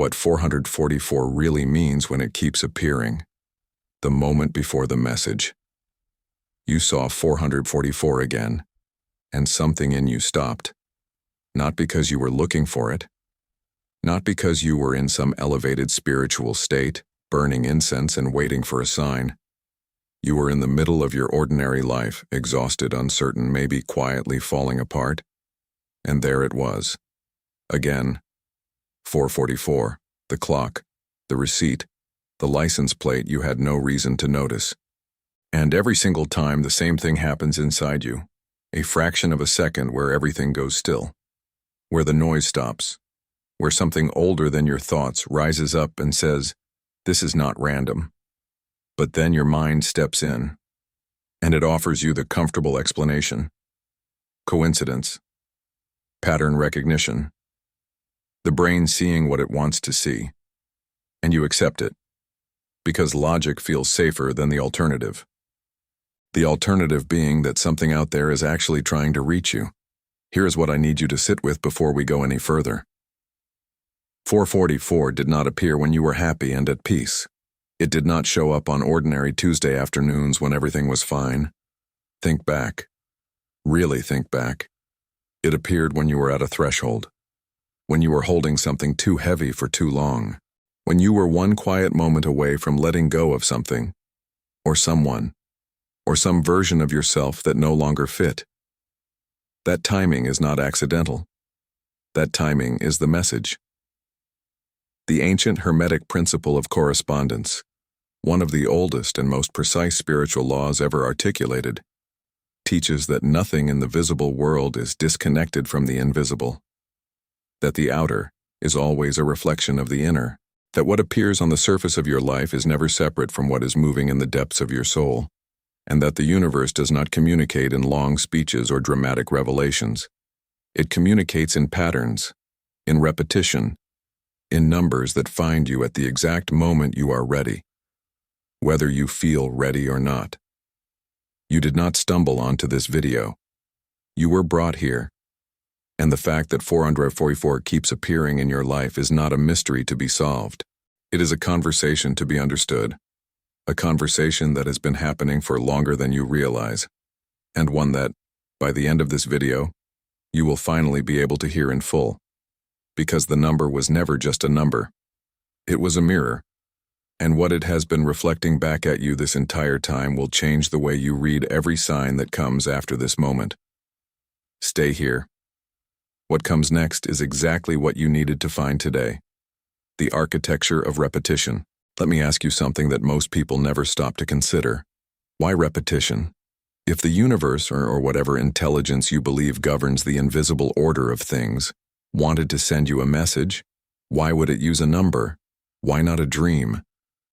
what 444 really means when it keeps appearing. The moment before the message. You saw 444 again, and something in you stopped. Not because you were looking for it, not because you were in some elevated spiritual state, burning incense and waiting for a sign. You were in the middle of your ordinary life, exhausted, uncertain, maybe quietly falling apart. And there it was. Again. 444, the clock, the receipt, the license plate you had no reason to notice. And every single time the same thing happens inside you, a fraction of a second where everything goes still, where the noise stops, where something older than your thoughts rises up and says, "This is not random." But then your mind steps in, and it offers you the comfortable explanation. Coincidence. Pattern recognition. The brain seeing what it wants to see. And you accept it, because logic feels safer than the alternative. The alternative being that something out there is actually trying to reach you. Here is what I need you to sit with before we go any further. 444 did not appear when you were happy and at peace. It did not show up on ordinary Tuesday afternoons when everything was fine. Think back. Really think back. It appeared when you were at a threshold, when you were holding something too heavy for too long, when you were one quiet moment away from letting go of something, or someone, or some version of yourself that no longer fit. That timing is not accidental. That timing is the message. The ancient Hermetic principle of correspondence, one of the oldest and most precise spiritual laws ever articulated, teaches that nothing in the visible world is disconnected from the invisible, that the outer is always a reflection of the inner, that what appears on the surface of your life is never separate from what is moving in the depths of your soul, and that the universe does not communicate in long speeches or dramatic revelations. It communicates in patterns, in repetition, in numbers that find you at the exact moment you are ready, whether you feel ready or not. You did not stumble onto this video. You were brought here, and the fact that 444 keeps appearing in your life is not a mystery to be solved. It is a conversation to be understood, a conversation that has been happening for longer than you realize, and one that, by the end of this video, you will finally be able to hear in full, because the number was never just a number. It was a mirror, and what it has been reflecting back at you this entire time will change the way you read every sign that comes after this moment. Stay here. What comes next is exactly what you needed to find today. The architecture of repetition. Let me ask you something that most people never stop to consider. Why repetition? If the universe, or whatever intelligence you believe governs the invisible order of things, wanted to send you a message, why would it use a number? Why not a dream?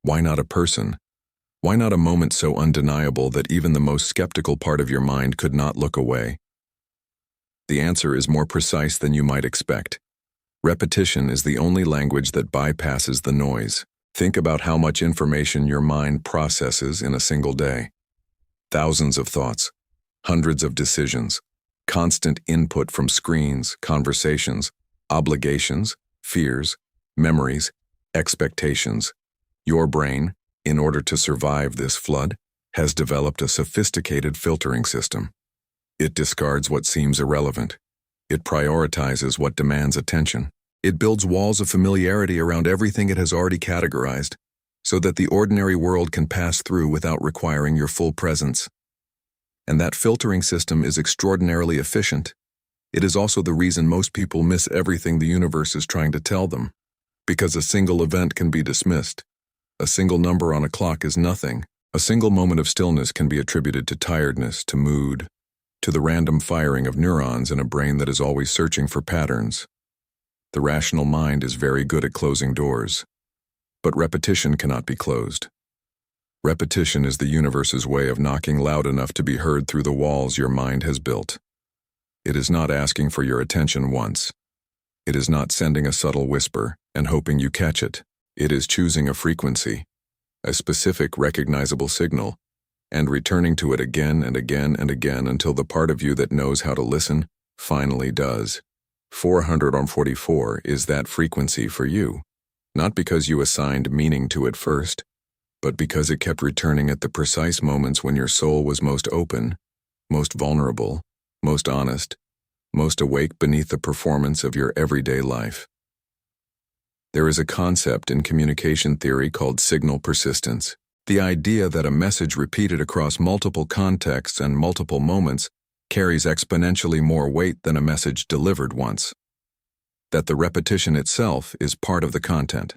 Why not a person? Why not a moment so undeniable that even the most skeptical part of your mind could not look away? The answer is more precise than you might expect. Repetition is the only language that bypasses the noise. Think about how much information your mind processes in a single day. Thousands of thoughts, hundreds of decisions, constant input from screens, conversations, obligations, fears, memories, expectations. Your brain, in order to survive this flood, has developed a sophisticated filtering system. It discards what seems irrelevant. It prioritizes what demands attention. It builds walls of familiarity around everything it has already categorized, so that the ordinary world can pass through without requiring your full presence. And that filtering system is extraordinarily efficient. It is also the reason most people miss everything the universe is trying to tell them, because a single event can be dismissed. A single number on a clock is nothing. A single moment of stillness can be attributed to tiredness, to mood, to the random firing of neurons in a brain that is always searching for patterns. The rational mind is very good at closing doors, but repetition cannot be closed. Repetition is the universe's way of knocking loud enough to be heard through the walls your mind has built. It is not asking for your attention once. It is not sending a subtle whisper and hoping you catch it. It is choosing a frequency, a specific recognizable signal, and returning to it again and again and again until the part of you that knows how to listen finally does. 444 is that frequency for you. not because you assigned meaning to it first, but because it kept returning at the precise moments when your soul was most open, most vulnerable, most honest, most awake beneath the performance of your everyday life. There is a concept in communication theory called signal persistence, the idea that a message repeated across multiple contexts and multiple moments carries exponentially more weight than a message delivered once. That the repetition itself is part of the content.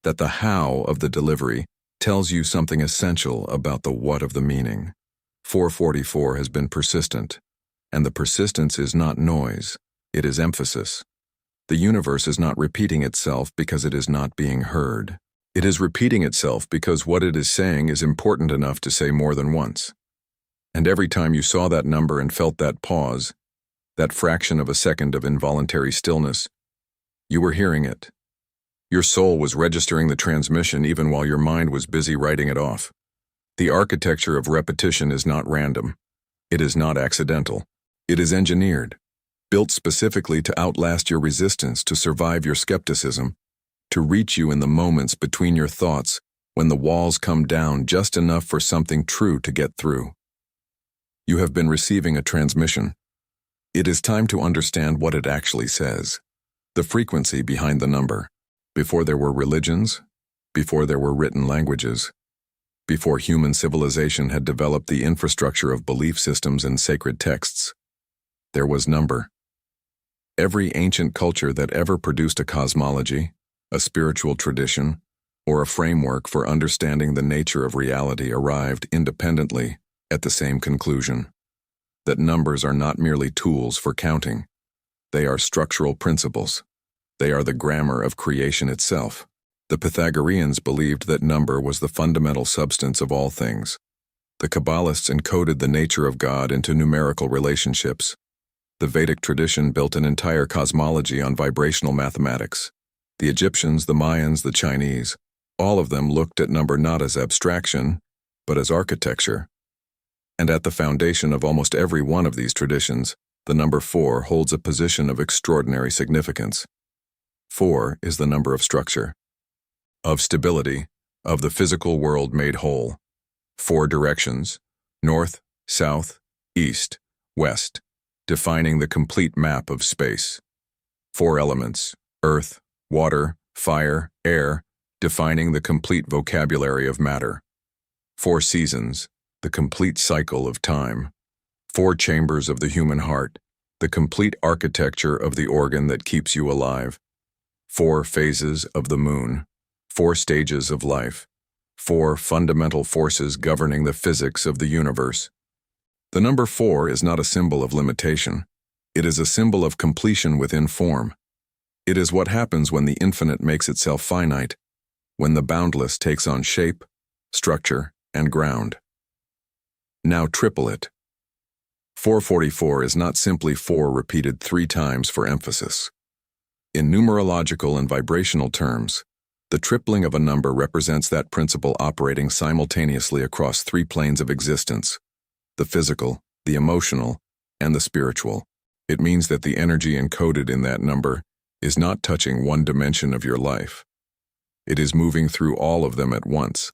That the how of the delivery tells you something essential about the what of the meaning. 444 has been persistent, and the persistence is not noise, it is emphasis. The universe is not repeating itself because it is not being heard. It is repeating itself because what it is saying is important enough to say more than once. And every time you saw that number and felt that pause, that fraction of a second of involuntary stillness, you were hearing it. Your soul was registering the transmission even while your mind was busy writing it off. The architecture of repetition is not random. It is not accidental. It is engineered, built specifically to outlast your resistance, to survive your skepticism, to reach you in the moments between your thoughts when the walls come down just enough for something true to get through. You have been receiving a transmission. It is time to understand what it actually says. The frequency behind the number. Before there were religions, before there were written languages, before human civilization had developed the infrastructure of belief systems and sacred texts, there was number. Every ancient culture that ever produced a cosmology, a spiritual tradition, or a framework for understanding the nature of reality arrived independently at the same conclusion, that numbers are not merely tools for counting. They are structural principles. They are the grammar of creation itself. The Pythagoreans believed that number was the fundamental substance of all things. The Kabbalists encoded the nature of God into numerical relationships. The Vedic tradition built an entire cosmology on vibrational mathematics. The Egyptians, the Mayans, the Chinese, all of them looked at number not as abstraction, but as architecture. And at the foundation of almost every one of these traditions, the number 4 holds a position of extraordinary significance. 4 is the number of structure, of stability, of the physical world made whole. 4 directions, north, south, east, west, defining the complete map of space. 4 elements, earth, water, fire, air, defining the complete vocabulary of matter. 4 seasons, the complete cycle of time. 4 chambers of the human heart, the complete architecture of the organ that keeps you alive. 4 phases of the moon, 4 stages of life, 4 fundamental forces governing the physics of the universe. The number 4 is not a symbol of limitation. It is a symbol of completion within form. It is what happens when the infinite makes itself finite, when the boundless takes on shape, structure, and ground. Now triple it. 444 is not simply 4 repeated 3 times for emphasis. In numerological and vibrational terms, the tripling of a number represents that principle operating simultaneously across 3 planes of existence: the physical, the emotional, and the spiritual. It means that the energy encoded in that number is not touching one dimension of your life. It is moving through all of them at once.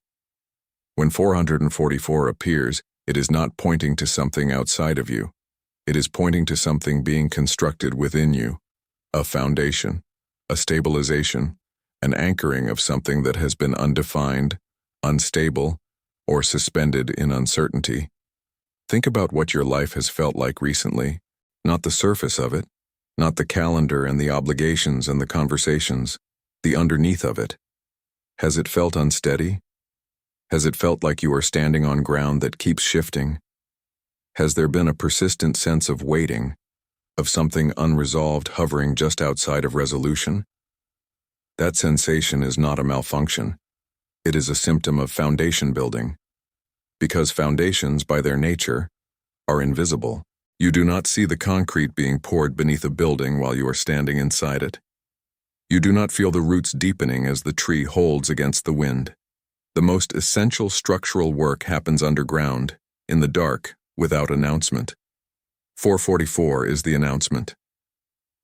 When 444 appears, it is not pointing to something outside of you. It is pointing to something being constructed within you, a foundation, a stabilization, an anchoring of something that has been undefined, unstable, or suspended in uncertainty. Think about what your life has felt like recently, not the surface of it, not the calendar and the obligations and the conversations, the underneath of it. Has it felt unsteady? Has it felt like you are standing on ground that keeps shifting? Has there been a persistent sense of waiting, of something unresolved hovering just outside of resolution? That sensation is not a malfunction. It is a symptom of foundation building. Because foundations, by their nature, are invisible. You do not see the concrete being poured beneath a building while you are standing inside it. You do not feel the roots deepening as the tree holds against the wind. The most essential structural work happens underground, in the dark, without announcement. 444 is the announcement.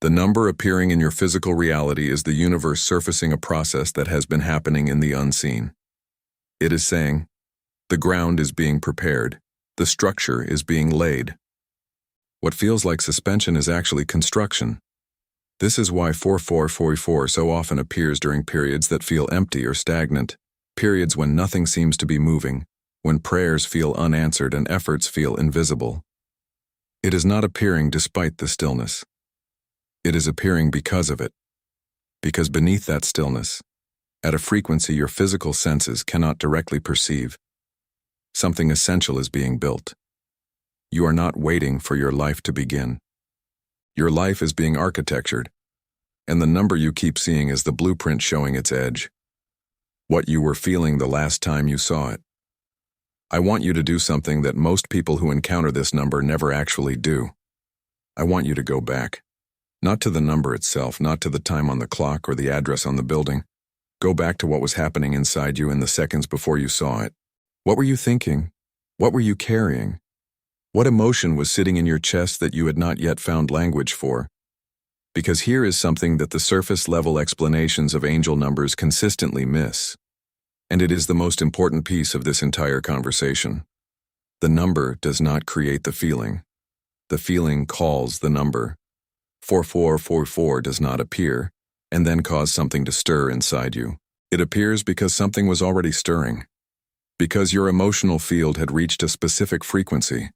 The number appearing in your physical reality is the universe surfacing a process that has been happening in the unseen. It is saying, the ground is being prepared, the structure is being laid. What feels like suspension is actually construction. This is why 4444 so often appears during periods that feel empty or stagnant, periods when nothing seems to be moving, when prayers feel unanswered and efforts feel invisible. It is not appearing despite the stillness. It is appearing because of it. Because beneath that stillness, at a frequency your physical senses cannot directly perceive, something essential is being built. You are not waiting for your life to begin. Your life is being architectured, and the number you keep seeing is the blueprint showing its edge. What you were feeling the last time you saw it. I want you to do something that most people who encounter this number never actually do. I want you to go back. Not to the number itself, not to the time on the clock or the address on the building. Go back to what was happening inside you in the seconds before you saw it. What were you thinking? What were you carrying? What emotion was sitting in your chest that you had not yet found language for? Because here is something that the surface-level explanations of angel numbers consistently miss. And it is the most important piece of this entire conversation. The number does not create the feeling. The feeling calls the number. 4444 does not appear, and then cause something to stir inside you. It appears because something was already stirring. Because your emotional field had reached a specific frequency,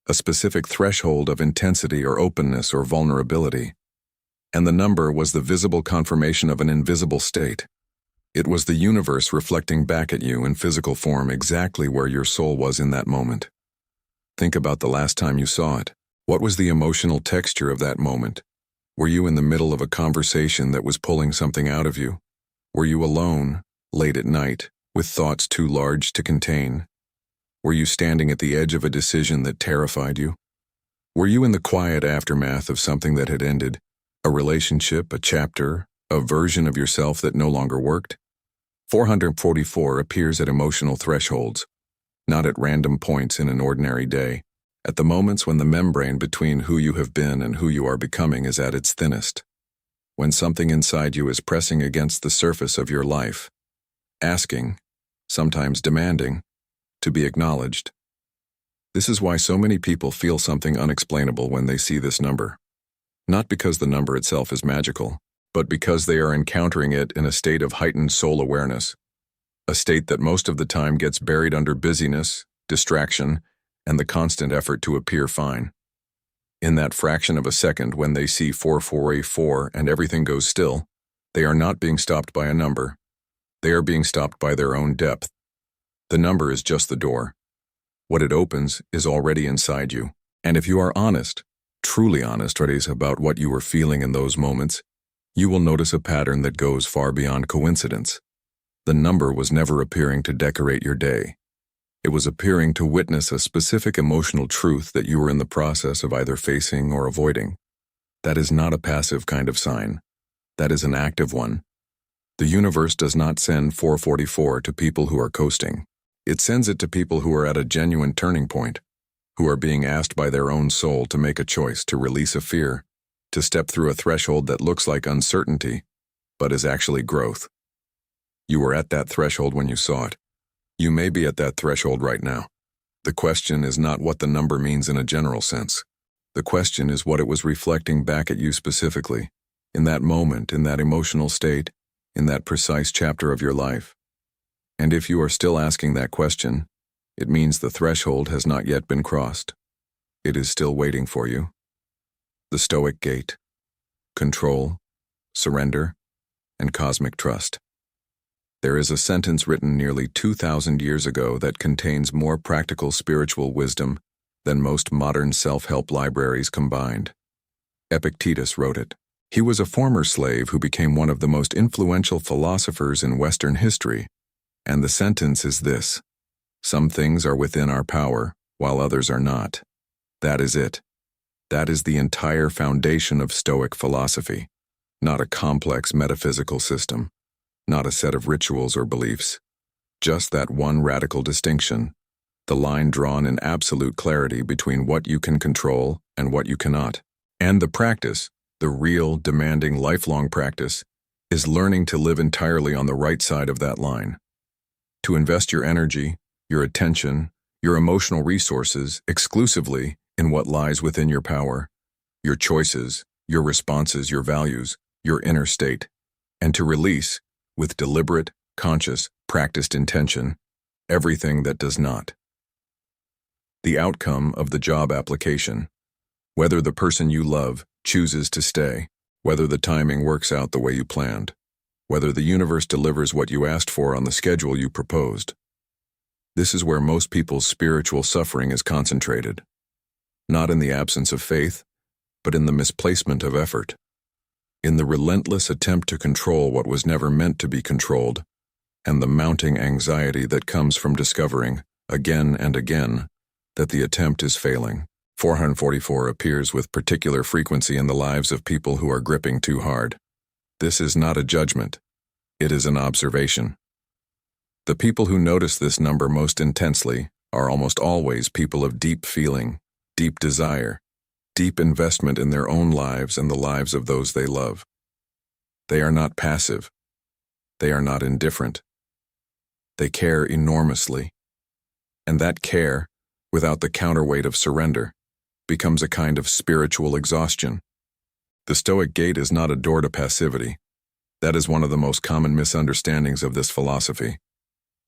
a specific threshold of intensity or openness or vulnerability. And the number was the visible confirmation of an invisible state. It was the universe reflecting back at you in physical form exactly where your soul was in that moment. Think about the last time you saw it. What was the emotional texture of that moment? Were you in the middle of a conversation that was pulling something out of you? Were you alone, late at night, with thoughts too large to contain? Were you standing at the edge of a decision that terrified you? Were you in the quiet aftermath of something that had ended? A relationship, a chapter, a version of yourself that no longer worked? 444 appears at emotional thresholds, not at random points in an ordinary day, at the moments when the membrane between who you have been and who you are becoming is at its thinnest, when something inside you is pressing against the surface of your life, asking, sometimes demanding, to be acknowledged. This is why so many people feel something unexplainable when they see this number. Not because the number itself is magical, but because they are encountering it in a state of heightened soul awareness, a state that most of the time gets buried under busyness, distraction, and the constant effort to appear fine. In that fraction of a second when they see 4484 and everything goes still, they are not being stopped by a number. They are being stopped by their own depth. The number is just the door. What it opens is already inside you. And if you are honest, truly honest, about what you were feeling in those moments, you will notice a pattern that goes far beyond coincidence. The number was never appearing to decorate your day. It was appearing to witness a specific emotional truth that you were in the process of either facing or avoiding. That is not a passive kind of sign. That is an active one. The universe does not send 444 to people who are coasting. It sends it to people who are at a genuine turning point, who are being asked by their own soul to make a choice, to release a fear, to step through a threshold that looks like uncertainty, but is actually growth. You were at that threshold when you saw it. You may be at that threshold right now. The question is not what the number means in a general sense. The question is what it was reflecting back at you specifically, in that moment, in that emotional state, in that precise chapter of your life. And if you are still asking that question, it means the threshold has not yet been crossed. It is still waiting for you. The Stoic gate: control, surrender, and cosmic trust. There is a sentence written nearly 2,000 years ago that contains more practical spiritual wisdom than most modern self-help libraries combined. Epictetus wrote it. He was a former slave who became one of the most influential philosophers in Western history, and the sentence is this: some things are within our power, while others are not. That is it. That is the entire foundation of Stoic philosophy, not a complex metaphysical system, not a set of rituals or beliefs, just that one radical distinction, the line drawn in absolute clarity between what you can control and what you cannot. And the practice, The real, demanding, lifelong practice is learning to live entirely on the right side of that line. To invest your energy, your attention, your emotional resources exclusively in what lies within your power, your choices, your responses, your values, your inner state, and to release, with deliberate, conscious, practiced intention, everything that does not. The outcome of the job application, whether the person you love chooses to stay, whether the timing works out the way you planned, whether the universe delivers what you asked for on the schedule you proposed. This is where most people's spiritual suffering is concentrated, not in the absence of faith, but in the misplacement of effort, in the relentless attempt to control what was never meant to be controlled, and the mounting anxiety that comes from discovering, again and again, that the attempt is failing. 444 appears with particular frequency in the lives of people who are gripping too hard. This is not a judgment. It is an observation. The people who notice this number most intensely are almost always people of deep feeling, deep desire, deep investment in their own lives and the lives of those they love. They are not passive. They are not indifferent. They care enormously. And that care, without the counterweight of surrender, becomes a kind of spiritual exhaustion. The Stoic gate is not a door to passivity. That is one of the most common misunderstandings of this philosophy.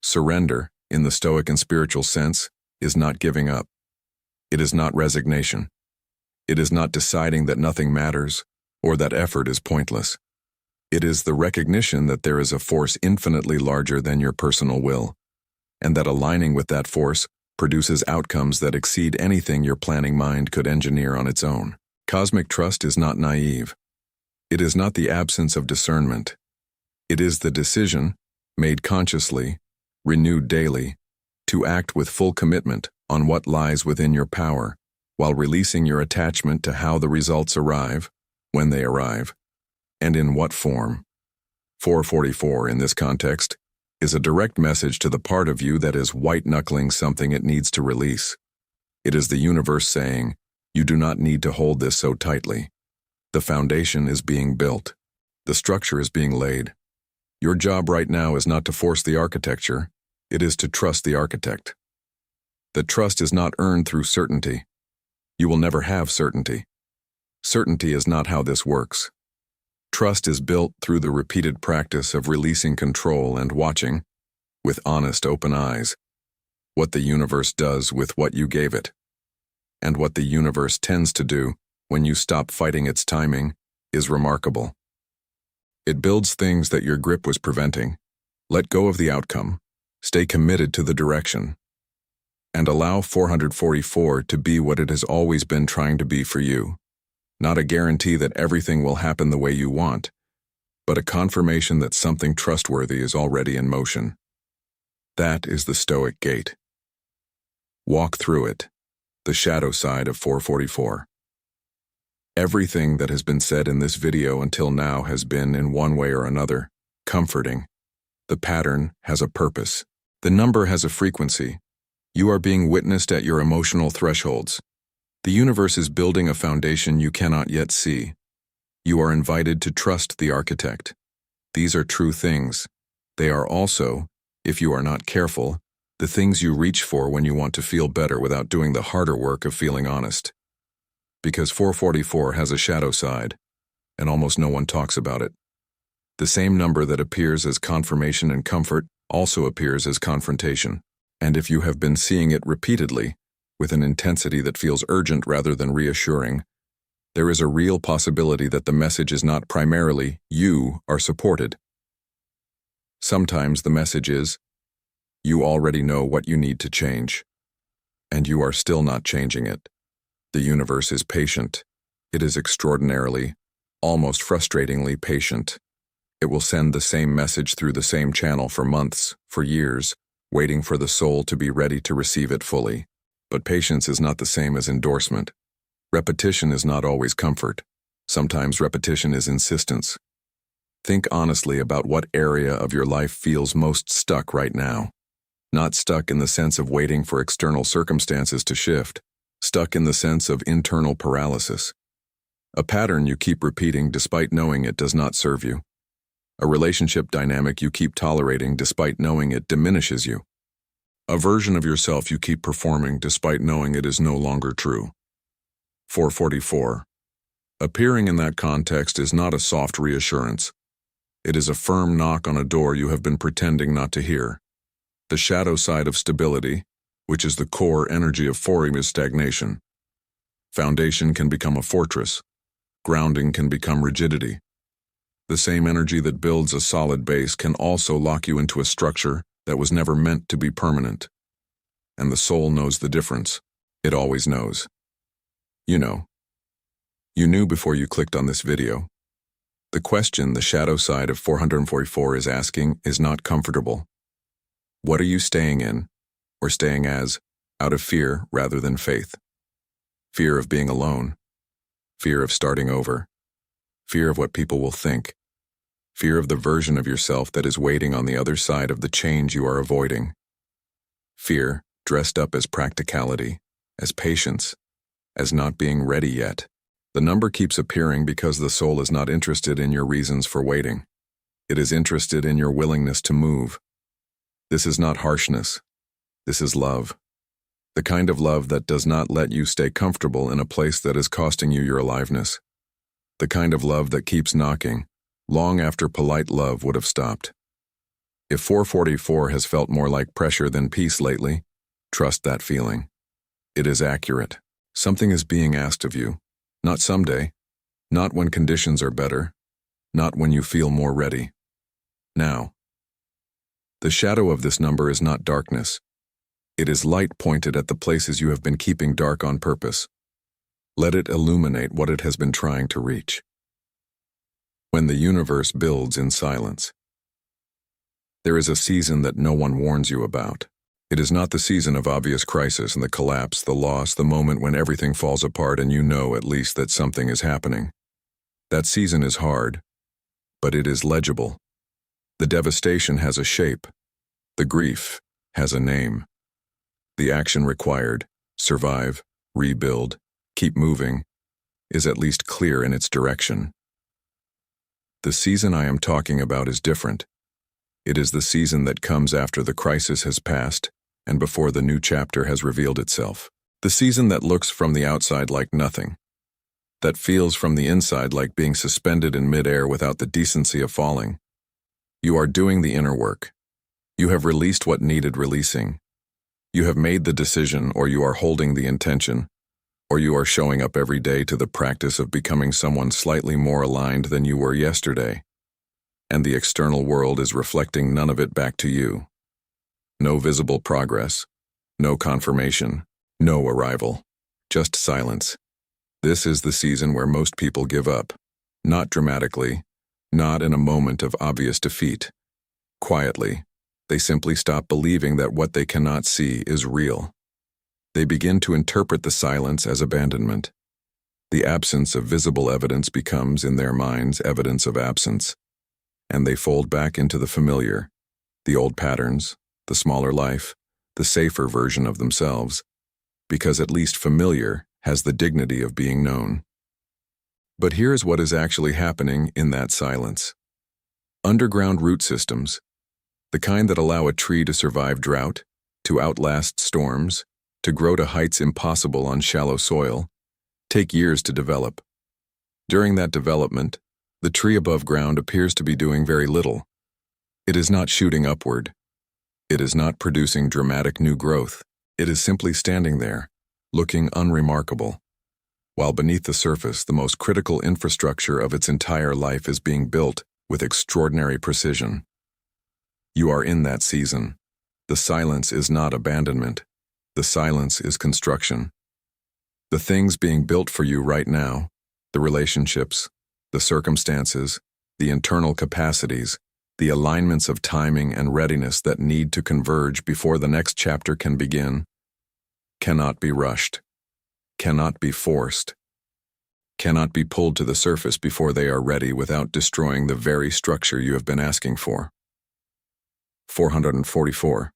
Surrender, in the Stoic and spiritual sense, is not giving up. It is not resignation. It is not deciding that nothing matters or that effort is pointless. It is the recognition that there is a force infinitely larger than your personal will, and that aligning with that force produces outcomes that exceed anything your planning mind could engineer on its own. Cosmic trust is not naive. It is not the absence of discernment. It is the decision, made consciously, renewed daily, to act with full commitment on what lies within your power, while releasing your attachment to how the results arrive, when they arrive, and in what form. 444 in this context is a direct message to the part of you that is white-knuckling something it needs to release. It is the universe saying, you do not need to hold this so tightly. The foundation is being built. The structure is being laid. Your job right now is not to force the architecture, it is to trust the architect. The trust is not earned through certainty. You will never have certainty. Certainty is not how this works. Trust is built through the repeated practice of releasing control and watching, with honest, open eyes, what the universe does with what you gave it. And what the universe tends to do when you stop fighting its timing is remarkable. It builds things that your grip was preventing. Let go of the outcome. Stay committed to the direction. And allow 444 to be what it has always been trying to be for you. Not a guarantee that everything will happen the way you want, but a confirmation that something trustworthy is already in motion. That is the Stoic gate. Walk through it, the shadow side of 444. Everything that has been said in this video until now has been, in one way or another, comforting. The pattern has a purpose. The number has a frequency. You are being witnessed at your emotional thresholds. The universe is building a foundation you cannot yet see. You are invited to trust the architect. These are true things. They are also, if you are not careful, the things you reach for when you want to feel better without doing the harder work of feeling honest. Because 444 has a shadow side, and almost no one talks about it. The same number that appears as confirmation and comfort also appears as confrontation. And if you have been seeing it repeatedly, with an intensity that feels urgent rather than reassuring, there is a real possibility that the message is not primarily, you are supported. Sometimes the message is, you already know what you need to change, and you are still not changing it. The universe is patient. It is extraordinarily, almost frustratingly patient. It will send the same message through the same channel for months, for years, waiting for the soul to be ready to receive it fully. But patience is not the same as endorsement. Repetition is not always comfort. Sometimes repetition is insistence. Think honestly about what area of your life feels most stuck right now. Not stuck in the sense of waiting for external circumstances to shift. Stuck in the sense of internal paralysis. A pattern you keep repeating despite knowing it does not serve you. A relationship dynamic you keep tolerating despite knowing it diminishes you. A version of yourself you keep performing despite knowing it is no longer true. 444. Appearing in that context is not a soft reassurance. It is a firm knock on a door you have been pretending not to hear. The shadow side of stability, which is the core energy of form, is stagnation. Foundation can become a fortress. Grounding can become rigidity. The same energy that builds a solid base can also lock you into a structure that was never meant to be permanent. And the soul knows the difference. It always knows. You know. You knew before you clicked on this video. The question the shadow side of 444 is asking is not comfortable. What are you staying in, or staying as, out of fear rather than faith? Fear of being alone. Fear of starting over. Fear of what people will think. Fear of the version of yourself that is waiting on the other side of the change you are avoiding. Fear dressed up as practicality, as patience, as not being ready yet. The number keeps appearing because the soul is not interested in your reasons for waiting. It is interested in your willingness to move. This is not harshness. This is love. The kind of love that does not let you stay comfortable in a place that is costing you your aliveness. The kind of love that keeps knocking, long after polite love would have stopped. If 444 has felt more like pressure than peace lately, trust that feeling. It is accurate. Something is being asked of you. Not someday. Not when conditions are better. Not when you feel more ready. Now. The shadow of this number is not darkness. It is light pointed at the places you have been keeping dark on purpose. Let it illuminate what it has been trying to reach. When the universe builds in silence. There is a season that no one warns you about. It is not the season of obvious crisis and the collapse, the loss, the moment when everything falls apart and you know at least that something is happening. That season is hard, but it is legible. The devastation has a shape. The grief has a name. The action required, survive, rebuild, keep moving, is at least clear in its direction. The season I am talking about is different. It is the season that comes after the crisis has passed and before the new chapter has revealed itself. The season that looks from the outside like nothing. That feels from the inside like being suspended in midair without the decency of falling. You are doing the inner work. You have released what needed releasing. You have made the decision, or you are holding the intention, or you are showing up every day to the practice of becoming someone slightly more aligned than you were yesterday. And the external world is reflecting none of it back to you. No visible progress, no confirmation, no arrival, just silence. This is the season where most people give up. Not dramatically, not in a moment of obvious defeat. Quietly, they simply stop believing that what they cannot see is real. They begin to interpret the silence as abandonment. The absence of visible evidence becomes, in their minds, evidence of absence. And they fold back into the familiar, the old patterns, the smaller life, the safer version of themselves, because at least familiar has the dignity of being known. But here's what is actually happening in that silence. Underground root systems, the kind that allow a tree to survive drought, to outlast storms, to grow to heights impossible on shallow soil, take years to develop. During that development, the tree above ground appears to be doing very little. It is not shooting upward. It is not producing dramatic new growth. It is simply standing there, looking unremarkable, while beneath the surface the most critical infrastructure of its entire life is being built with extraordinary precision. You are in that season. The silence is not abandonment. The silence is construction. The things being built for you right now, the relationships, the circumstances, the internal capacities, the alignments of timing and readiness that need to converge before the next chapter can begin, cannot be rushed, cannot be forced, cannot be pulled to the surface before they are ready without destroying the very structure you have been asking for. 444.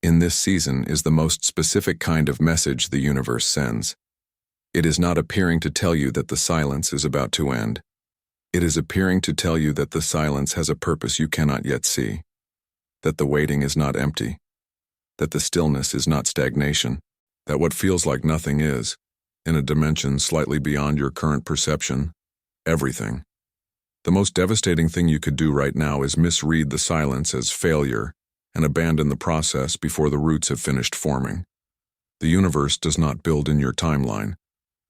In this season is the most specific kind of message the universe sends. It is not appearing to tell you that the silence is about to end. It is appearing to tell you that the silence has a purpose you cannot yet see, that the waiting is not empty, that the stillness is not stagnation, that what feels like nothing is, in a dimension slightly beyond your current perception, everything. The most devastating thing you could do right now is misread the silence as failure and abandon the process before the roots have finished forming. The universe does not build in your timeline.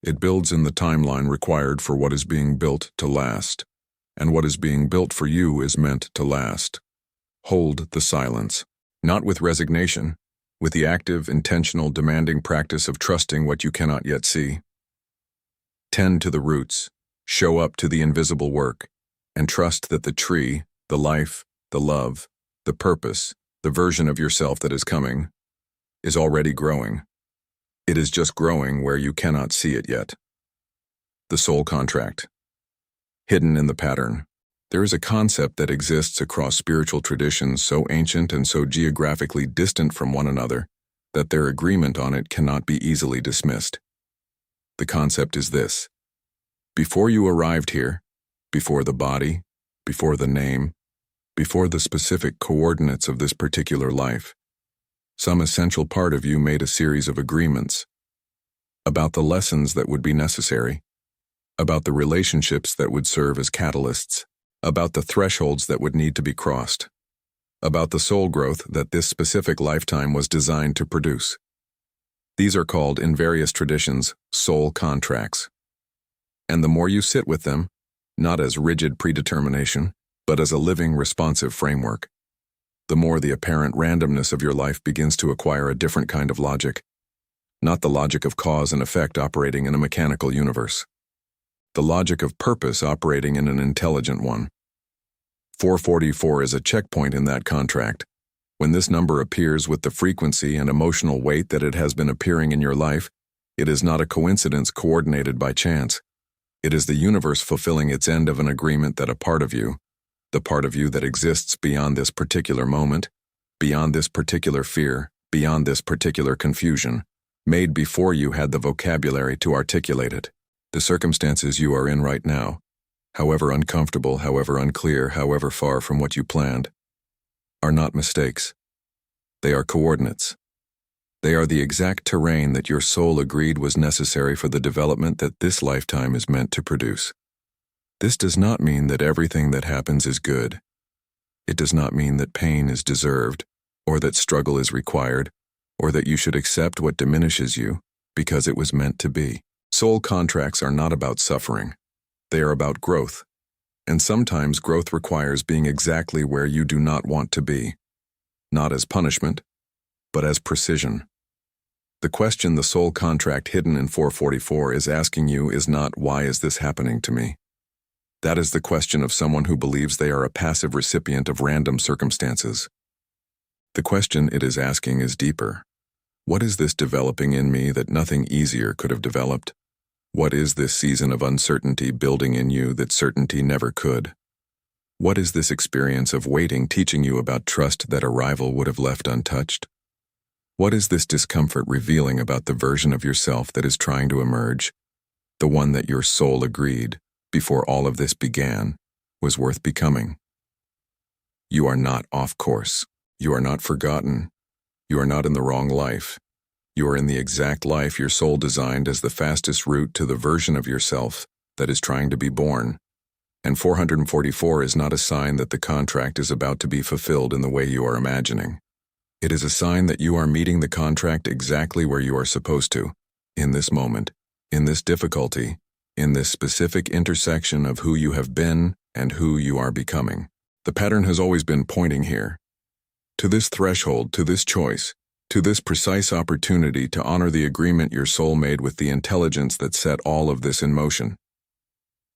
It builds in the timeline required for what is being built to last, and what is being built for you is meant to last. Hold the silence, not with resignation, with the active, intentional, demanding practice of trusting what you cannot yet see. Tend to the roots, show up to the invisible work, and trust that the tree, the life, the love, the purpose, the version of yourself that is coming, is already growing. It is just growing where you cannot see it yet. The soul contract. Hidden in the pattern. There is a concept that exists across spiritual traditions so ancient and so geographically distant from one another that their agreement on it cannot be easily dismissed. The concept is this: before you arrived here, before the body, before the name, before the specific coordinates of this particular life, some essential part of you made a series of agreements about the lessons that would be necessary, about the relationships that would serve as catalysts, about the thresholds that would need to be crossed, about the soul growth that this specific lifetime was designed to produce. These are called, in various traditions, soul contracts. And the more you sit with them, not as rigid predetermination, but as a living, responsive framework, the more the apparent randomness of your life begins to acquire a different kind of logic, not the logic of cause and effect operating in a mechanical universe, the logic of purpose operating in an intelligent one. 444 is a checkpoint in that contract. When this number appears with the frequency and emotional weight that it has been appearing in your life, it is not a coincidence coordinated by chance. It is the universe fulfilling its end of an agreement that a part of you, the part of you that exists beyond this particular moment, beyond this particular fear, beyond this particular confusion, made before you had the vocabulary to articulate it. The circumstances you are in right now, however uncomfortable, however unclear, however far from what you planned, are not mistakes. They are coordinates. They are the exact terrain that your soul agreed was necessary for the development that this lifetime is meant to produce. This does not mean that everything that happens is good. It does not mean that pain is deserved, or that struggle is required, or that you should accept what diminishes you, because it was meant to be. Soul contracts are not about suffering. They are about growth. And sometimes growth requires being exactly where you do not want to be, not as punishment, but as precision. The question the soul contract hidden in 444 is asking you is not, why is this happening to me? That is the question of someone who believes they are a passive recipient of random circumstances. The question it is asking is deeper. What is this developing in me that nothing easier could have developed? What is this season of uncertainty building in you that certainty never could? What is this experience of waiting teaching you about trust that arrival would have left untouched? What is this discomfort revealing about the version of yourself that is trying to emerge, the one that your soul agreed, before all of this began, was worth becoming? You are not off course. You are not forgotten. You are not in the wrong life. You are in the exact life your soul designed as the fastest route to the version of yourself that is trying to be born. And 444 is not a sign that the contract is about to be fulfilled in the way you are imagining. It is a sign that you are meeting the contract exactly where you are supposed to, in this moment, in this difficulty, in this specific intersection of who you have been and who you are becoming. The pattern has always been pointing here, to this threshold, to this choice, to this precise opportunity to honor the agreement your soul made with the intelligence that set all of this in motion.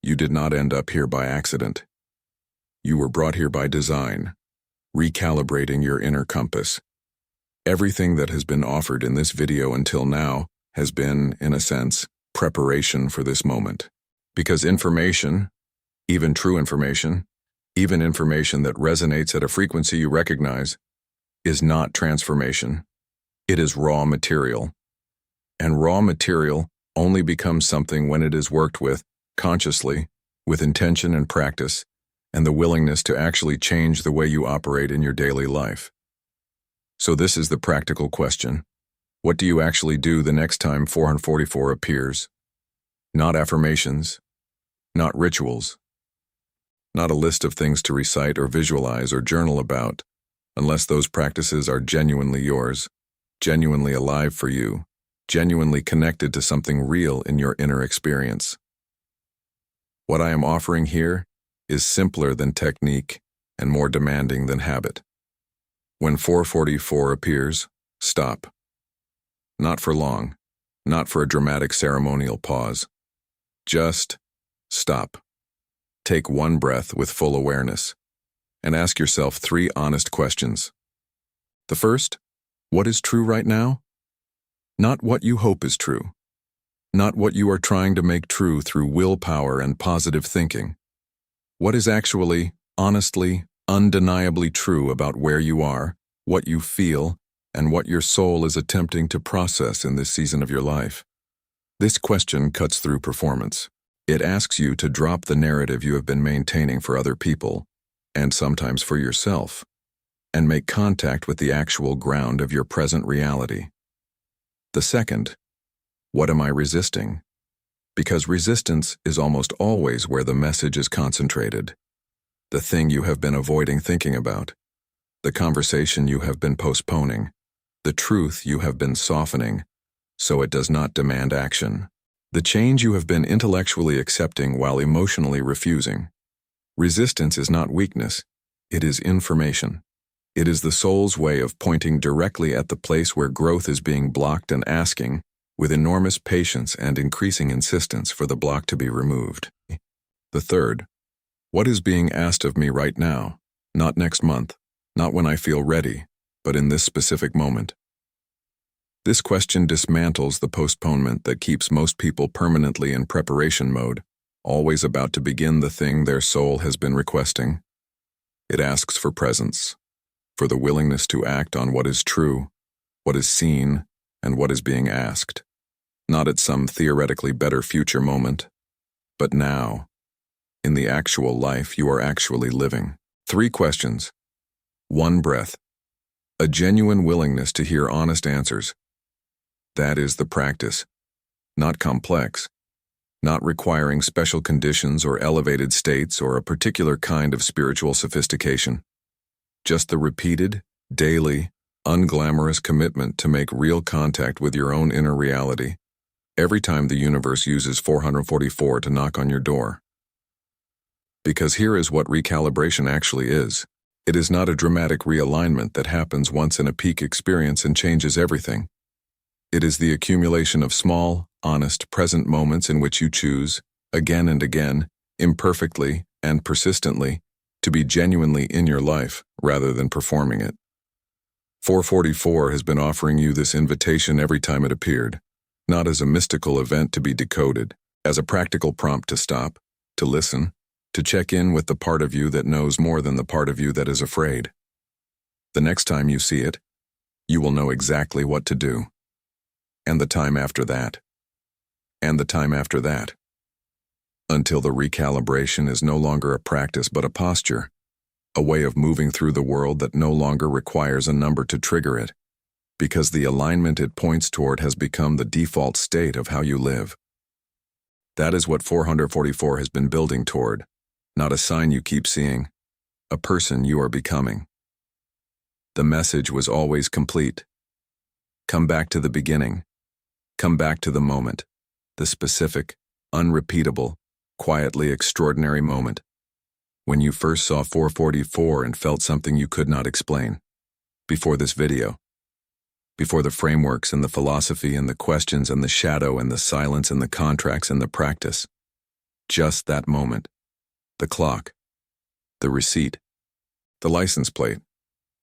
You did not end up here by accident. You were brought here by design, recalibrating your inner compass. Everything that has been offered in this video until now has been, in a sense, preparation for this moment. Because information, even true information, even information that resonates at a frequency you recognize, is not transformation. It is raw material. And raw material only becomes something when it is worked with, consciously, with intention and practice, and the willingness to actually change the way you operate in your daily life. So this is the practical question. What do you actually do the next time 444 appears? Not affirmations, not rituals, not a list of things to recite or visualize or journal about, unless those practices are genuinely yours, genuinely alive for you, genuinely connected to something real in your inner experience. What I am offering here is simpler than technique and more demanding than habit. When 444 appears, stop. Not for long, not for a dramatic ceremonial pause. Just stop. Take one breath with full awareness and ask yourself 3 honest questions. The first, what is true right now? Not what you hope is true. Not what you are trying to make true through willpower and positive thinking. What is actually, honestly, undeniably true about where you are, what you feel, and what your soul is attempting to process in this season of your life? This question cuts through performance. It asks you to drop the narrative you have been maintaining for other people, and sometimes for yourself, and make contact with the actual ground of your present reality. The second, what am I resisting? Because resistance is almost always where the message is concentrated. The thing you have been avoiding thinking about, the conversation you have been postponing, the truth you have been softening, so it does not demand action. The change you have been intellectually accepting while emotionally refusing. Resistance is not weakness, it is information. It is the soul's way of pointing directly at the place where growth is being blocked and asking, with enormous patience and increasing insistence, for the block to be removed. The third, what is being asked of me right now? Not next month, not when I feel ready, but in this specific moment. This question dismantles the postponement that keeps most people permanently in preparation mode, always about to begin the thing their soul has been requesting. It asks for presence, for the willingness to act on what is true, what is seen, and what is being asked. Not at some theoretically better future moment, but now, in the actual life you are actually living. 3 questions. 1 breath. A genuine willingness to hear honest answers. That is the practice. Not complex. Not requiring special conditions or elevated states or a particular kind of spiritual sophistication. Just the repeated, daily, unglamorous commitment to make real contact with your own inner reality every time the universe uses 444 to knock on your door. Because here is what recalibration actually is. It is not a dramatic realignment that happens once in a peak experience and changes everything. It is the accumulation of small, honest, present moments in which you choose, again and again, imperfectly and persistently, to be genuinely in your life rather than performing it. 444 has been offering you this invitation every time it appeared, not as a mystical event to be decoded, as a practical prompt to stop, to listen, to check in with the part of you that knows more than the part of you that is afraid. The next time you see it, you will know exactly what to do. And the time after that. And the time after that. Until the recalibration is no longer a practice but a posture, a way of moving through the world that no longer requires a number to trigger it, because the alignment it points toward has become the default state of how you live. That is what 444 has been building toward, not a sign you keep seeing, a person you are becoming. The message was always complete. Come back to the beginning. Come back to the moment, the specific, unrepeatable, quietly extraordinary moment, when you first saw 444 and felt something you could not explain. Before this video. Before the frameworks and the philosophy and the questions and the shadow and the silence and the contracts and the practice. Just that moment. The clock. The receipt. The license plate.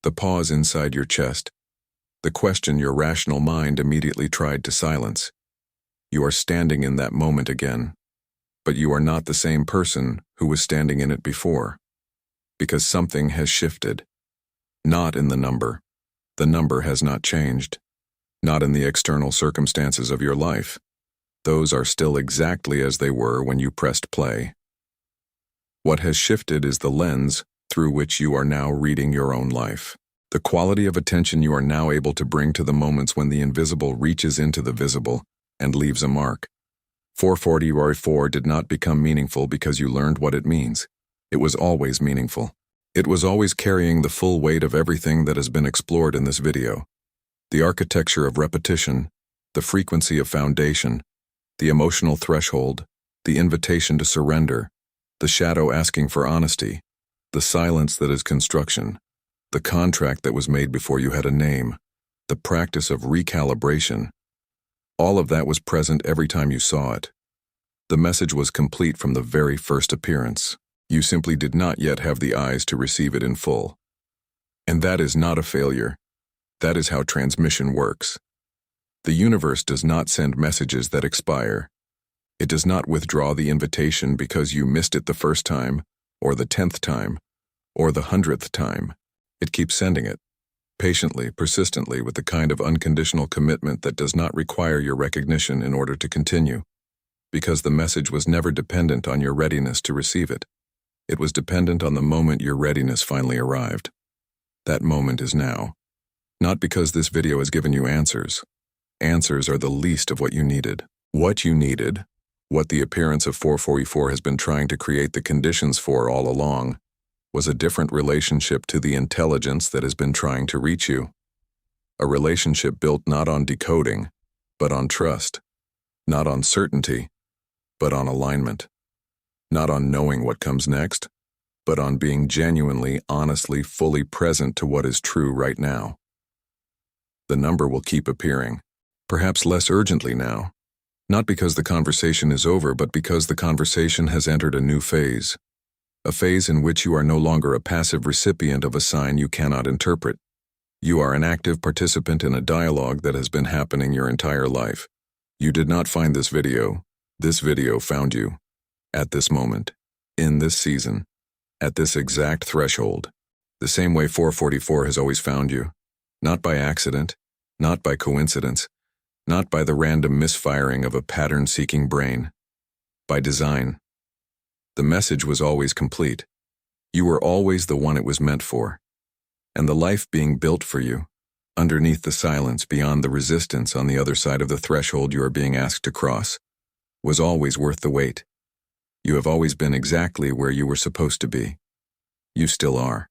The pause inside your chest. The question your rational mind immediately tried to silence. You are standing in that moment again, but you are not the same person who was standing in it before, because something has shifted. Not in the number has not changed, not in the external circumstances of your life, Those are still exactly as they were when you pressed play. What has shifted is the lens through which you are now reading your own life. The quality of attention you are now able to bring to the moments when the invisible reaches into the visible and leaves a mark. 444 did not become meaningful because you learned what it means. It was always meaningful. It was always carrying the full weight of everything that has been explored in this video. The architecture of repetition, the frequency of foundation, the emotional threshold, the invitation to surrender, the shadow asking for honesty, the silence that is construction, the contract that was made before you had a name, the practice of recalibration. All of that was present every time you saw it. The message was complete from the very first appearance. You simply did not yet have the eyes to receive it in full. And that is not a failure. That is how transmission works. The universe does not send messages that expire. It does not withdraw the invitation because you missed it the first time, or the 10th time, or the 100th time. It keeps sending it, patiently, persistently, with the kind of unconditional commitment that does not require your recognition in order to continue, because the message was never dependent on your readiness to receive it. It was dependent on the moment your readiness finally arrived. That moment is now. Not because this video has given you answers. Answers are the least of what you needed. What you needed, what the appearance of 444 has been trying to create the conditions for all along, was a different relationship to the intelligence that has been trying to reach you. A relationship built not on decoding, but on trust. Not on certainty, but on alignment. Not on knowing what comes next, but on being genuinely, honestly, fully present to what is true right now. The number will keep appearing, perhaps less urgently now. Not because the conversation is over, but because the conversation has entered a new phase. A phase in which you are no longer a passive recipient of a sign you cannot interpret. You are an active participant in a dialogue that has been happening your entire life. You did not find this video. This video found you. At this moment. In this season. At this exact threshold. The same way 444 has always found you. Not by accident. Not by coincidence. Not by the random misfiring of a pattern-seeking brain. By design. The message was always complete. You were always the one it was meant for. And the life being built for you, underneath the silence, beyond the resistance on the other side of the threshold you are being asked to cross, was always worth the wait. You have always been exactly where you were supposed to be. You still are.